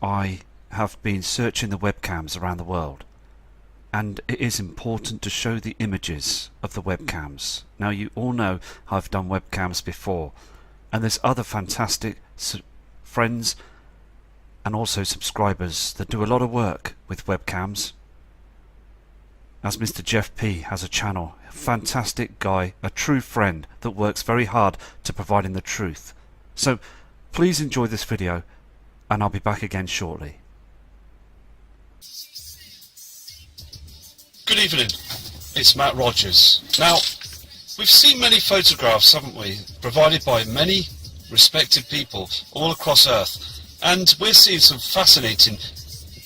I have been searching the webcams around the world, and it is important to show the images of the webcams. Now, you all know I've done webcams before, and there's other fantastic friends and also subscribers that do a lot of work with webcams. As Mr. Jeff P has a channel, a fantastic guy, a true friend that works very hard to providing the truth. So please enjoy this video, and I'll be back again shortly. Good evening, it's Matt Rogers. Now, we've seen many photographs, haven't we, provided by many respected people all across Earth, and we're seeing some fascinating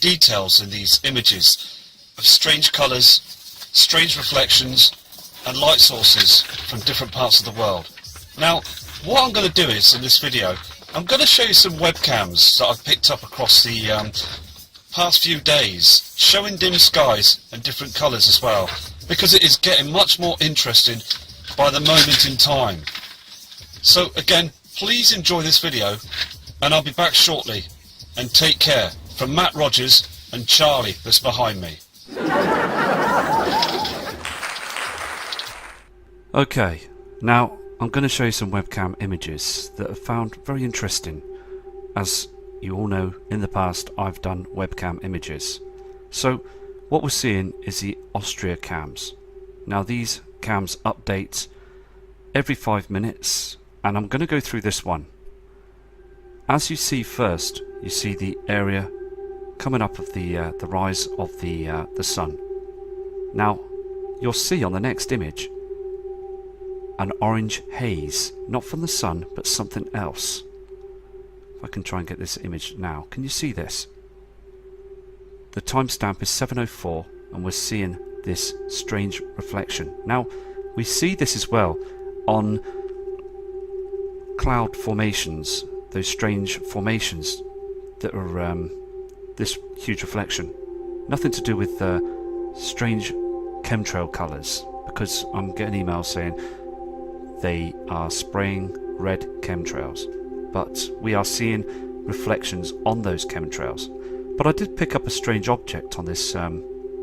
details in these images of strange colours, strange reflections and light sources from different parts of the world. Now, what I'm going to do is, in this video, I'm going to show you some webcams that I've picked up across the past few days, showing dim skies and different colours as well, because it is getting much more interesting by the moment in time. So again, please enjoy this video, and I'll be back shortly, and take care. From Matt Rogers and Charlie that's behind me. Okay, now I'm going to show you some webcam images that I've found very interesting. As you all know, in the past I've done webcam images. So what we're seeing is the Austria cams. Now these cams update every 5 minutes, and I'm going to go through this one. As you see, first you see the area coming up of the rise of the sun. Now you'll see on the next image an orange haze, not from the sun but something else. If I can try and get this image now, can you see this? The timestamp is 7:04, and we're seeing this strange reflection. Now we see this as well on cloud formations, those strange formations that are this huge reflection. Nothing to do with strange chemtrail colours, because I'm getting emails saying they are spraying red chemtrails, but we are seeing reflections on those chemtrails. But I did pick up a strange object on this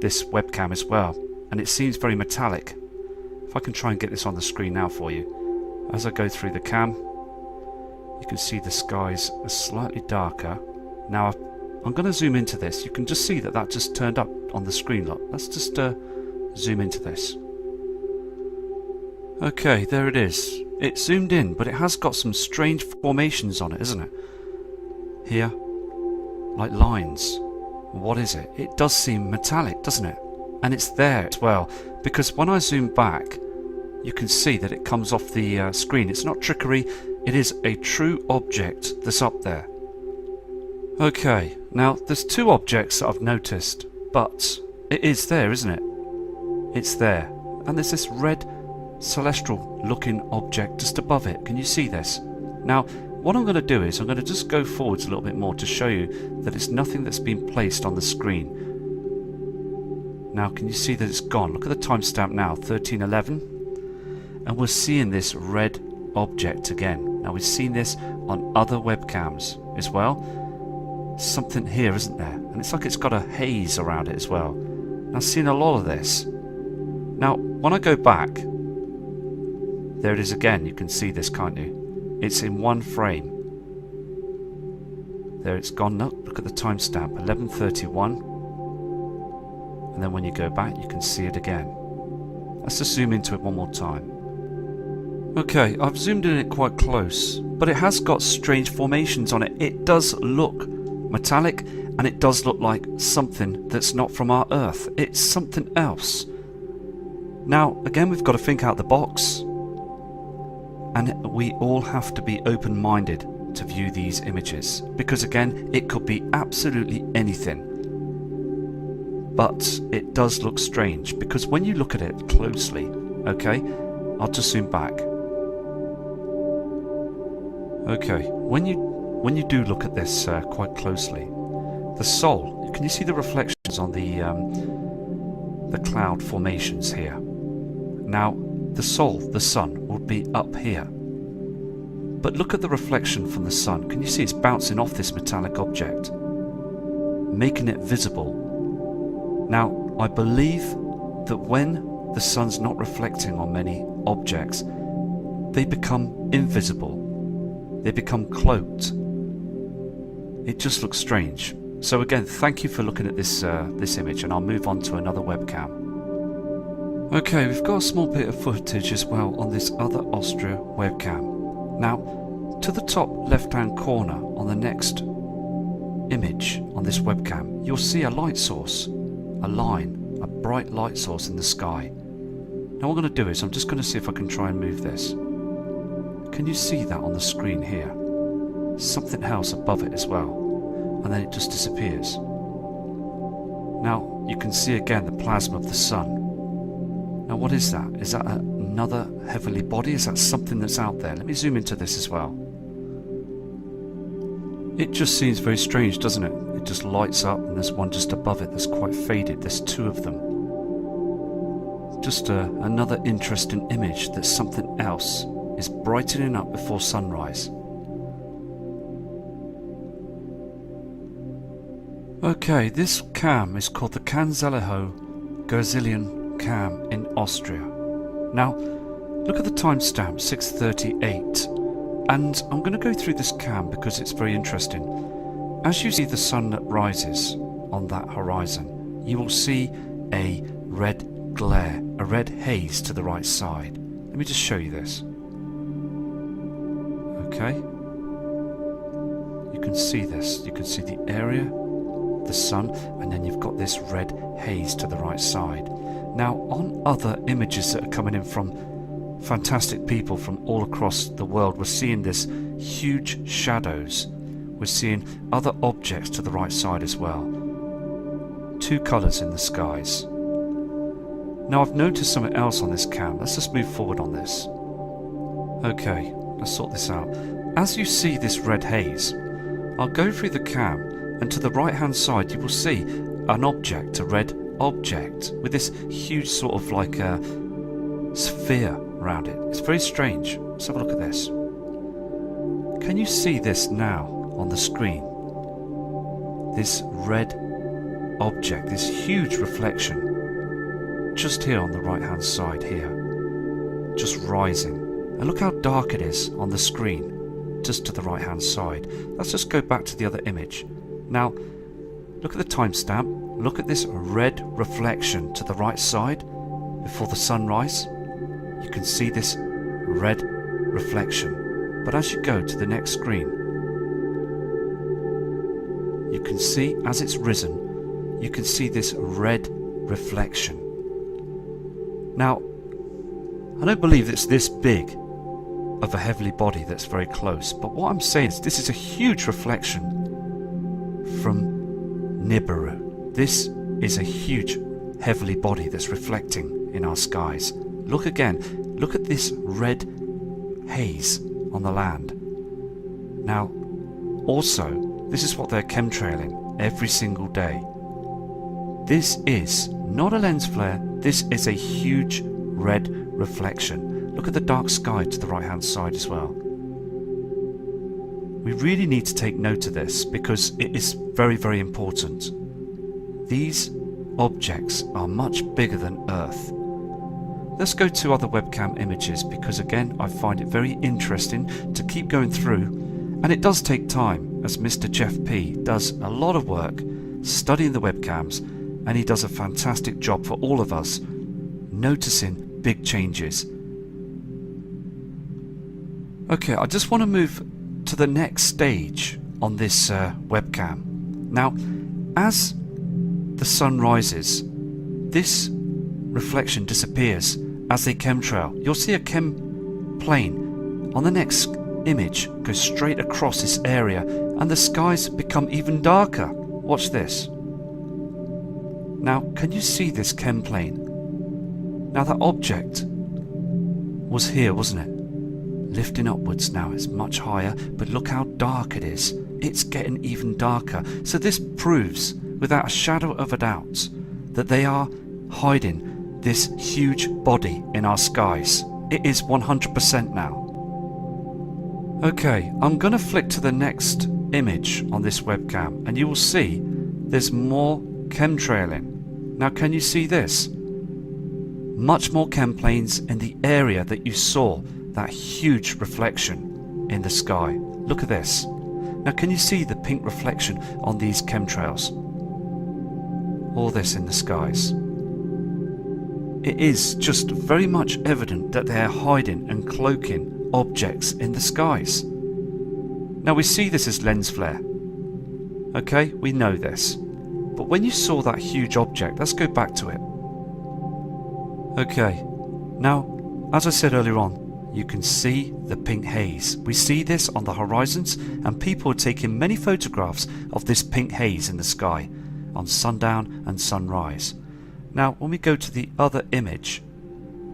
this webcam as well, and it seems very metallic. If I can try and get this on the screen now for you. As I go through the cam, you can see the skies are slightly darker. Now I'm going to zoom into this. You can just see that that just turned up on the screen. Look, let's just zoom into this. Okay, there it is. It's zoomed in, but it has got some strange formations on it, isn't it? Here, like lines. What is it? It does seem metallic, doesn't it? And it's there as well, because when I zoom back, you can see that it comes off the screen. It's not trickery, it is a true object that's up there. Okay, now there's two objects that I've noticed, but it is there, isn't it? It's there. And there's this red celestial looking object just above it. Can you see this? Now what I'm going to do is I'm going to just go forwards a little bit more to show you that it's nothing that's been placed on the screen. Now can you see that it's gone? Look at the timestamp now, 13:11, and we're seeing this red object again. Now we've seen this on other webcams as well. Something here, isn't there? And it's like it's got a haze around it as well. Now I've seen a lot of this. Now when I go back, there it is again. You can see this, can't you? It's in one frame. There it's gone. Look at the timestamp, 11:31. And then when you go back, you can see it again. Let's just zoom into it one more time. Okay, I've zoomed in it quite close, but it has got strange formations on it. It does look metallic, and it does look like something that's not from our Earth. It's something else. Now, again, we've got to think out the box. And we all have to be open-minded to view these images, because again, it could be absolutely anything. But it does look strange, because when you look at it closely, okay, I'll just zoom back. Okay, when you do look at this quite closely, the soul, can you see the reflections on the cloud formations here? Now, the soul, the sun, will be up here. But look at the reflection from the sun. Can you see it's bouncing off this metallic object? making it visible. Now, I believe that when the sun's not reflecting on many objects, they become invisible. They become cloaked. It just looks strange. So again, thank you for looking at this image, and I'll move on to another webcam. Okay, we've got a small bit of footage as well on this other Austria webcam. Now, to the top left-hand corner on the next image on this webcam, you'll see a light source, a line, a bright light source in the sky. Now what I'm going to do is I'm just going to see if I can try and move this. Can you see that on the screen here? Something else above it as well, and then it just disappears. Now you can see again the plasma of the sun. Now what is that? Is that another heavenly body? Is that something that's out there? Let me zoom into this as well. It just seems very strange, doesn't it? It just lights up, and there's one just above it that's quite faded. There's two of them. Just another interesting image that something else is brightening up before sunrise. Okay, this cam is called the Canzalejo Gerzilian cam in Austria. Now, look at the timestamp, 6:38, and I'm going to go through this cam because it's very interesting. As you see the sun that rises on that horizon, you will see a red glare, a red haze to the right side. Let me just show you this. Okay, you can see this. You can see the area, the sun, and then you've got this red haze to the right side. Now, on other images that are coming in from fantastic people from all across the world, we're seeing this huge shadows. We're seeing other objects to the right side as well. Two colours in the skies. Now, I've noticed something else on this cam. Let's just move forward on this. Okay, let's sort this out. As you see this red haze, I'll go through the cam, and to the right hand side you will see an object, a red object, with this huge sort of like a sphere around it. It's very strange. Let's have a look at this. Can you see this now on the screen? This red object, this huge reflection, just here on the right hand side here, just rising. And look how dark it is on the screen, just to the right hand side. Let's just go back to the other image. Now, look at the timestamp. Look at this red reflection to the right side before the sunrise. You can see this red reflection. But as you go to the next screen, you can see as it's risen, you can see this red reflection. Now, I don't believe it's this big of a heavenly body that's very close, but what I'm saying is this is a huge reflection from Nibiru. This is a huge heavenly body that's reflecting in our skies. Look again, look at this red haze on the land. Now, also, this is what they're chemtrailing every single day. This is not a lens flare, this is a huge red reflection. Look at the dark sky to the right hand side as well. We really need to take note of this because it is very, very important. These objects are much bigger than Earth. Let's go to other webcam images because again I find it very interesting to keep going through, and it does take time, as Mr. Jeff P does a lot of work studying the webcams, and he does a fantastic job for all of us noticing big changes. Okay, I just want to move to the next stage on this webcam. Now, as the sun rises, this reflection disappears as they chemtrail. You'll see a chem plane on the next image go straight across this area, and the skies become even darker. Watch this. Now, can you see this chem plane? Now, that object was here, wasn't it? Lifting upwards now, it's much higher, but look how dark it is. It's getting even darker. So this proves, without a shadow of a doubt, that they are hiding this huge body in our skies. It is 100% now. Okay, I'm going to flick to the next image on this webcam, and you will see there's more chemtrailing. Now can you see this? Much more chem planes in the area that you saw that huge reflection in the sky. Look at this. Now can you see the pink reflection on these chemtrails? All this in the skies. It is just very much evident that they are hiding and cloaking objects in the skies. Now we see this as lens flare. Okay, we know this. But when you saw that huge object, let's go back to it. Okay, now, as I said earlier on, you can see the pink haze. We see this on the horizons, and people are taking many photographs of this pink haze in the sky on sundown and sunrise. Now, when we go to the other image,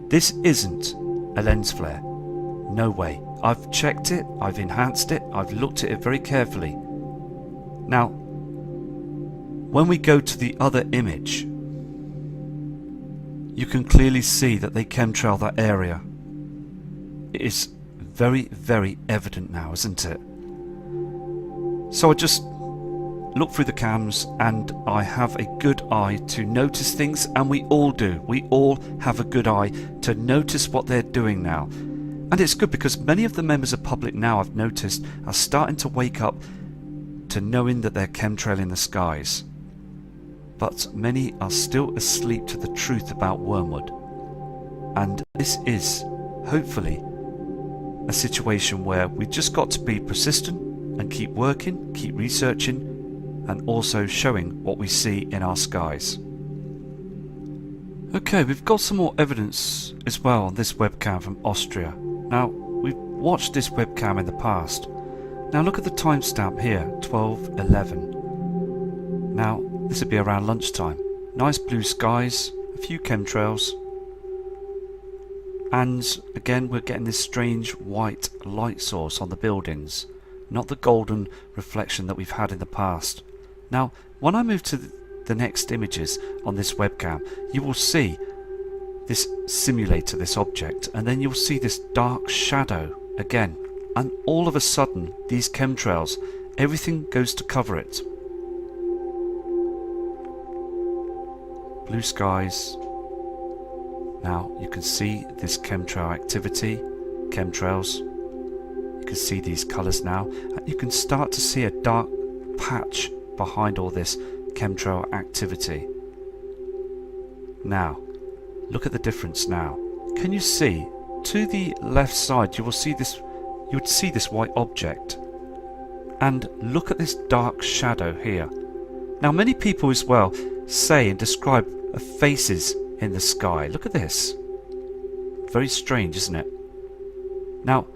this isn't a lens flare. No way. I've checked it, I've enhanced it, I've looked at it very carefully. Now, when we go to the other image, you can clearly see that they chemtrail that area. It is very, very evident now, isn't it? So I just look through the cams and I have a good eye to notice things, and we all do. We all have a good eye to notice what they're doing now. And it's good because many of the members of public now, I've noticed, are starting to wake up to knowing that they're chemtrailing the skies. But many are still asleep to the truth about wormwood. And this is, hopefully, a situation where we've just got to be persistent and keep working, keep researching, and also showing what we see in our skies. Okay, we've got some more evidence as well on this webcam from Austria. Now, we've watched this webcam in the past. Now look at the timestamp here, 12:11. Now, this would be around lunchtime. Nice blue skies, a few chemtrails, and again we're getting this strange white light source on the buildings, not the golden reflection that we've had in the past. Now, when I move to the next images on this webcam, you will see this simulator, this object, and then you'll see this dark shadow again, and all of a sudden these chemtrails, everything goes to cover it. Blue skies. Now you can see this chemtrail activity, chemtrails. You can see these colours now, and you can start to see a dark patch behind all this chemtrail activity. Now, look at the difference now. Can you see to the left side? You will see this. You would see this white object, and look at this dark shadow here. Now, many people as well say and describe faces in the sky. Look at this. Very strange, isn't it? Now,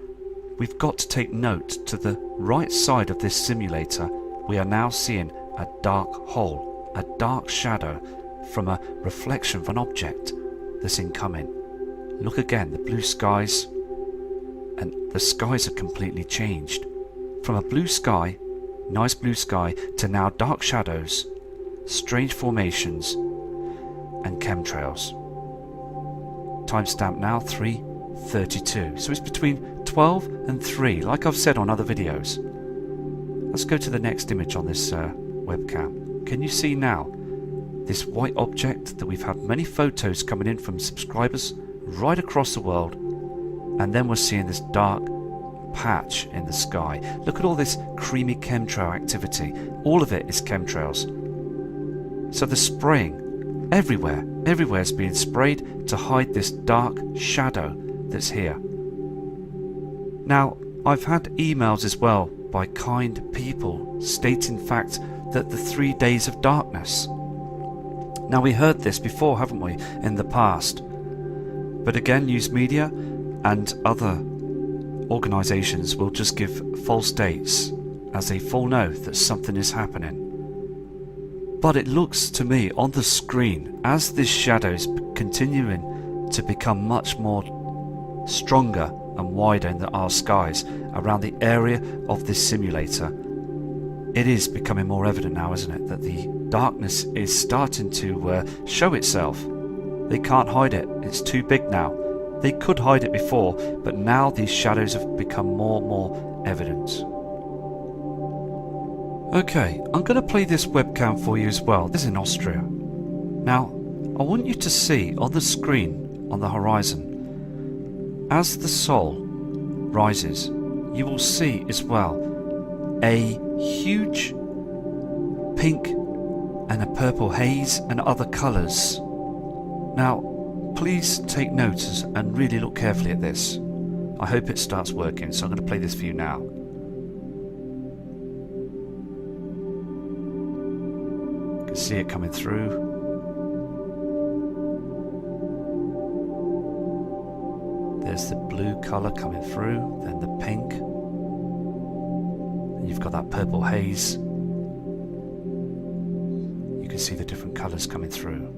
we've got to take note. To the right side of this simulator, we are now seeing a dark hole, a dark shadow from a reflection of an object that's incoming. Look again, the blue skies, and the skies are completely changed. From a blue sky, nice blue sky, to now dark shadows, strange formations, and chemtrails. Timestamp now 3:32. So it's between 12 and 3, like I've said on other videos. Let's go to the next image on this webcam. Can you see now this white object that we've had many photos coming in from subscribers right across the world, and then we're seeing this dark patch in the sky. Look at all this creamy chemtrail activity. All of it is chemtrails. So the spraying everywhere is being sprayed to hide this dark shadow that's here. Now, I've had emails as well by kind people stating fact that the 3 days of darkness. Now, we heard this before, haven't we, in the past? But again, news media and other organisations will just give false dates as they full know that something is happening. But it looks to me on the screen, as this shadow is continuing to become much more stronger and wider in our skies around the area of this simulator, it is becoming more evident now, isn't it, that the darkness is starting to show itself. They can't hide it. It's too big now. They could hide it before, but now these shadows have become more and more evident. Okay, I'm going to play this webcam for you as well. This is in Austria. Now, I want you to see on the screen on the horizon, as the Sol rises, you will see as well a huge pink and a purple haze and other colours. Now, please take notes and really look carefully at this. I hope it starts working, so I'm going to play this for you now. You can see it coming through. There's the blue colour coming through, then the pink. And you've got that purple haze. You can see the different colours coming through.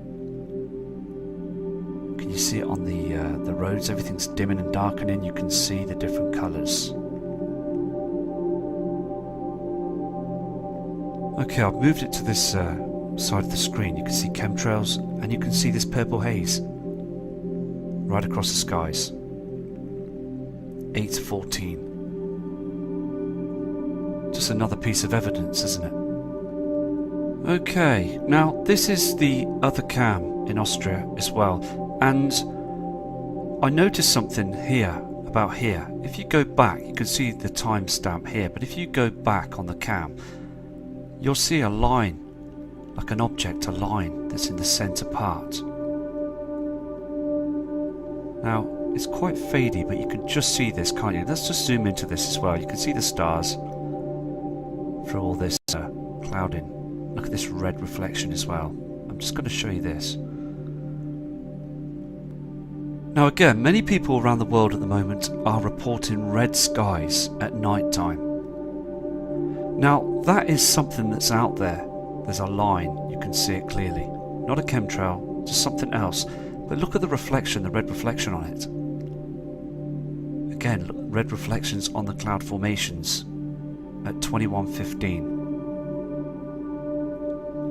Can you see it on the roads? Everything's dimming and darkening. You can see the different colours. Okay, I've moved it to this side of the screen. You can see chemtrails and you can see this purple haze right across the skies. 8:14. Just another piece of evidence, isn't it? Okay, now this is the other cam in Austria as well, and I noticed something here about here. If you go back, you can see the timestamp here, but if you go back on the cam, you'll see a line, like an object, a line that's in the centre part. Now, it's quite fadey, but you can just see this, can't you? Let's just zoom into this as well. You can see the stars through all this clouding. Look at this red reflection as well. I'm just going to show you this. Now again, many people around the world at the moment are reporting red skies at night time. Now that is something that's out there. There's a line, you can see it clearly. Not a chemtrail, just something else. But look at the reflection, the red reflection on it. Again, look, red reflections on the cloud formations at 21:15.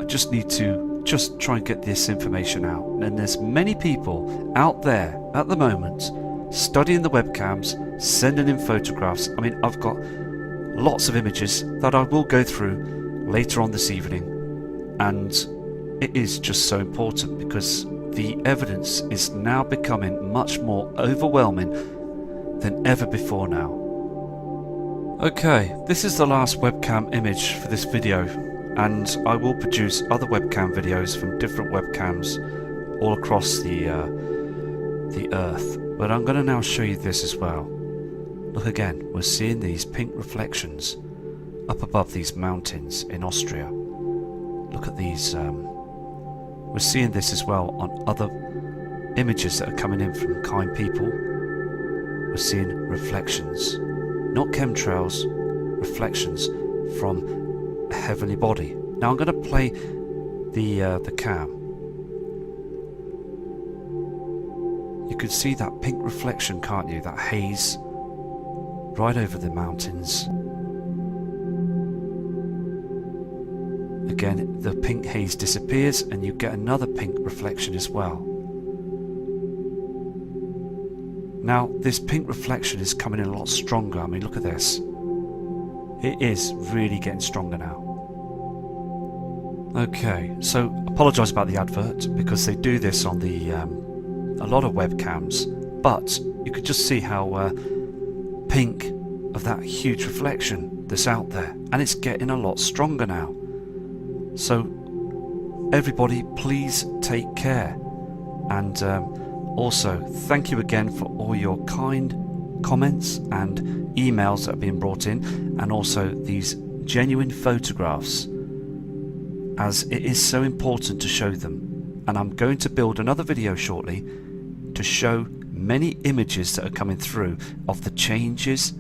I just need to try and get this information out. And there's many people out there at the moment studying the webcams, sending in photographs. I mean, I've got lots of images that I will go through later on this evening, and it is just so important because the evidence is now becoming much more overwhelming than ever before now. Okay, this is the last webcam image for this video, and I will produce other webcam videos from different webcams all across the earth. But I'm going to now show you this as well. Look again, we're seeing these pink reflections up above these mountains in Austria. Look at these. We're seeing this as well on other images that are coming in from kind people. We're seeing reflections, not chemtrails, reflections from a heavenly body. Now I'm going to play the cam. You can see that pink reflection, can't you? That haze right over the mountains. Again, the pink haze disappears and you get another pink reflection as well. Now, this pink reflection is coming in a lot stronger. I mean, look at this. It is really getting stronger now. Okay, so apologise about the advert because they do this on the a lot of webcams, but you could just see how pink of that huge reflection that's out there, and it's getting a lot stronger now. So everybody, please take care, and also thank you again for all your kind comments and emails that have been brought in, and also these genuine photographs, as it is so important to show them. And I'm going to build another video shortly to show many images that are coming through of the changes